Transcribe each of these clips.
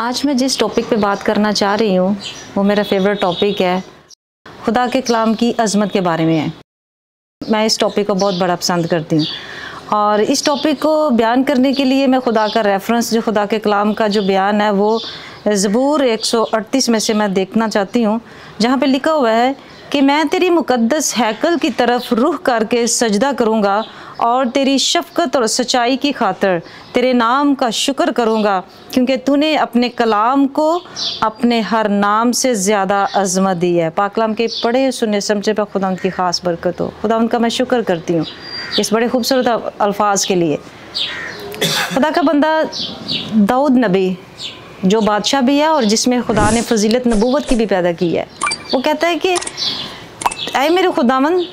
आज मैं जिस टॉपिक पे बात करना चाह रही हूँ वो मेरा फेवरेट टॉपिक है, खुदा के कलाम की अज़मत के बारे में है। मैं इस टॉपिक को बहुत बड़ा पसंद करती हूँ और इस टॉपिक को बयान करने के लिए मैं खुदा का रेफरेंस, जो खुदा के कलाम का जो बयान है वो ज़बूर 138 में से मैं देखना चाहती हूँ, जहाँ पे लिखा हुआ है कि मैं तेरी मुक़द्दस हैकल की तरफ रुख करके सजदा करूँगा और तेरी शफ़क़त और सच्चाई की खातिर तेरे नाम का शुक्र करूँगा, क्योंकि तूने अपने कलाम को अपने हर नाम से ज़्यादा अज़मत दी है। पाक कलाम के पढ़े सुने समझे पर खुदावंद की ख़ास बरकत हो। खुदावंद का मैं शुक्र करती हूँ इस बड़े खूबसूरत अल्फाज के लिए। खुदा का बंदा दाऊद नबी, जो बादशाह भी है और जिसमें खुदा ने फजीलत नबूवत की भी पैदा की है, वो कहता है कि ऐ मेरे खुदावंद,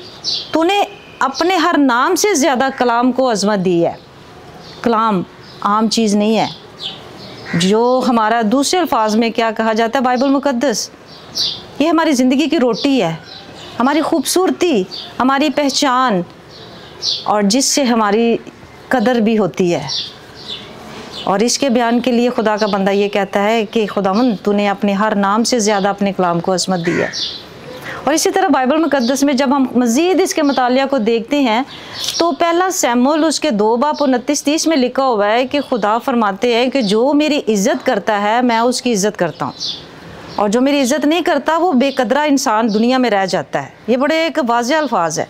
तूने अपने हर नाम से ज़्यादा कलाम को अज़मत दी है। कलाम आम चीज़ नहीं है, जो हमारा दूसरे अल्फाज में क्या कहा जाता है, बाइबल मुक़द्दस, ये हमारी ज़िंदगी की रोटी है, हमारी खूबसूरती, हमारी पहचान और जिससे हमारी कदर भी होती है। और इसके बयान के लिए खुदा का बंदा ये कहता है कि खुदावंद, तूने अपने हर नाम से ज़्यादा अपने कलाम को अज़मत दी है। और इसी तरह बाइबल मुक़द्दस में जब हम मज़ीद इसके मुतालिया को देखते हैं तो पहला सैमुएल उसके 2:29-30 में लिखा हुआ है कि खुदा फरमाते हैं कि जो मेरी इज़्ज़त करता है मैं उसकी इज़्ज़त करता हूँ, और जो मेरी इज़्ज़त नहीं करता वो बेकदरा इंसान दुनिया में रह जाता है। ये बड़े एक वाज़ेह अल्फाज है,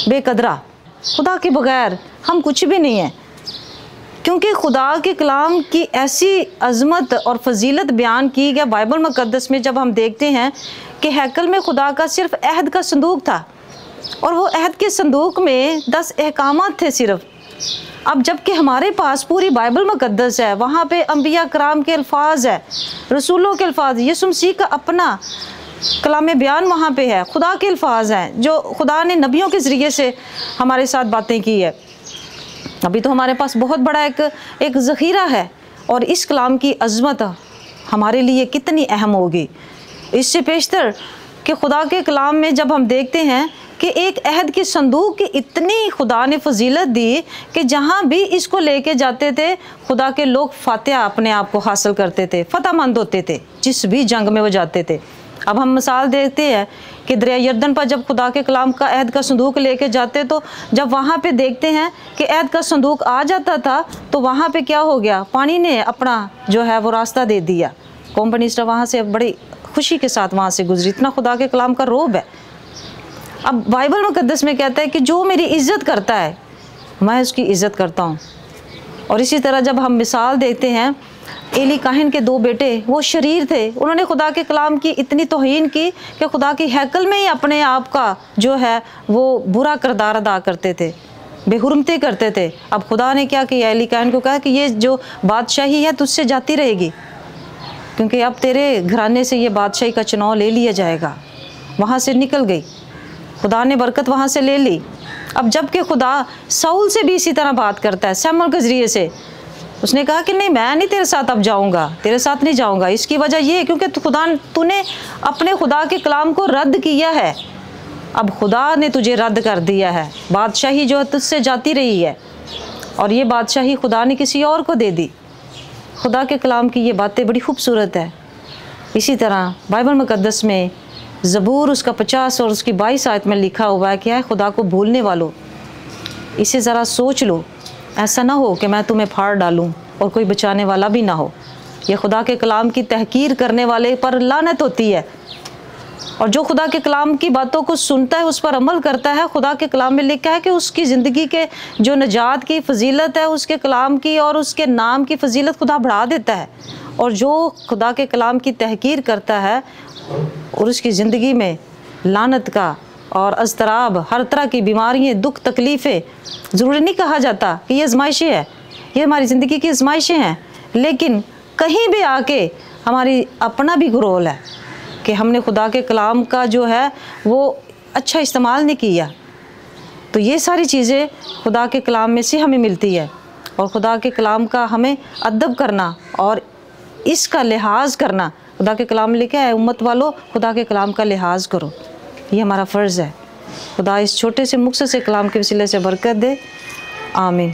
बेकदरा। खुदा के बगैर हम कुछ भी नहीं हैं, क्योंकि खुदा के कलाम की ऐसी अज़मत और फजीलत बयान की गई बाइबल मुक़द्दस में। जब हम देखते हैं कि हैकल में खुदा का सिर्फ अहद का संदूक था और वो अहद के संदूक में 10 अहकामात थे सिर्फ। अब जबकि हमारे पास पूरी बाइबल मुक़द्दस है, वहाँ पे अंबिया कराम के अल्फाज है, रसूलों के अल्फाज, यीशु मसीह का अपना कलाम बयान वहाँ पे है, खुदा के अल्फाज हैं जो खुदा ने नबियों के ज़रिए से हमारे साथ बातें की है। अभी तो हमारे पास बहुत बड़ा एक ज़ख़ीरा है, और इस कलाम की अज़मत हमारे लिए कितनी अहम होगी। इससे पेशतर कि खुदा के कलाम में जब हम देखते हैं कि एक अहद के संदूक की इतनी खुदा ने फजीलत दी कि जहाँ भी इसको लेके जाते थे खुदा के लोग फातिहा अपने आप को हासिल करते थे, फतहमंद होते थे जिस भी जंग में वो जाते थे। अब हम मिसाल देखते हैं कि दरिया यरदन पर जब खुदा के कलाम का अहद का संदूक लेके जाते, तो जब वहाँ पे देखते हैं कि अहद का संदूक आ जाता था तो वहाँ पे क्या हो गया, पानी ने अपना जो है वो रास्ता दे दिया। कौम बनी इसराइल वहाँ से बड़ी खुशी के साथ वहाँ से गुजरी। इतना खुदा के कलाम का रोब है। अब बाइबल मुक़द्दस में कहता है कि जो मेरी इज़्ज़त करता है मैं उसकी इज़्ज़त करता हूँ। और इसी तरह जब हम मिसाल देखते हैं, एली काहिन के 2 बेटे वो शरीर थे, उन्होंने खुदा के कलाम की इतनी तौहीन की कि खुदा की हैकल में ही अपने आप का जो है वो बुरा किरदार अदा करते थे, बेहुरमती करते थे। अब खुदा ने क्या किया, एली काहिन को कहा कि ये जो बादशाही है तुझसे जाती रहेगी, क्योंकि अब तेरे घराने से ये बादशाही का चुनाव ले लिया जाएगा। वहाँ से निकल गई, खुदा ने बरकत वहाँ से ले ली। अब जबकि खुदा साउल से भी इसी तरह बात करता है, सैमुएल के ज़रिए से। उसने कहा कि नहीं, मैं नहीं तेरे साथ अब जाऊँगा, तेरे साथ नहीं जाऊँगा। इसकी वजह ये क्योंकि तूने अपने खुदा के कलाम को रद्द किया है। अब खुदा ने तुझे रद्द कर दिया है, बादशाही जो है तुझसे जाती रही है, और ये बादशाही खुदा ने किसी और को दे दी। खुदा के कलाम की ये बातें बड़ी खूबसूरत है। इसी तरह बाइबल मुक़द्दस में ज़बूर उसका 50 और उसकी 22 आयत में लिखा हुआ है कि है खुदा को भूलने वालों, इसे ज़रा सोच लो, ऐसा ना हो कि मैं तुम्हें फाड़ डालूं और कोई बचाने वाला भी ना हो। ये खुदा के कलाम की तहकीर करने वाले पर लानत होती है, और जो खुदा के कलाम की बातों को सुनता है उस पर अमल करता है। खुदा के कलाम में लिखा है कि उसकी ज़िंदगी के जो नजात की फजीलत है उसके कलाम की और उसके नाम की फजीलत खुदा बढ़ा देता है। और जो खुदा के कलाम की तहकीर करता है और उसकी ज़िंदगी में लानत का और अज़तराब, हर तरह की बीमारियाँ, दुख, तकलीफ़ें, ज़रूरी नहीं कहा जाता कि ये आज़माइशें हैं, ये हमारी ज़िंदगी की आज़माइशें हैं, लेकिन कहीं भी आके हमारी अपना भी रोल है कि हमने खुदा के कलाम का जो है वो अच्छा इस्तेमाल नहीं किया। तो ये सारी चीज़ें खुदा के कलाम में से हमें मिलती है, और खुदा के कलाम का हमें अदब करना और इसका लिहाज करना। खुदा के कलाम में लिखा है, उम्मत वालों खुदा के कलाम का लिहाज करो, ये हमारा फ़र्ज़ है। खुदा इस छोटे से मुख्तसर से कलाम के वसीले से बरकत दे। आमीन।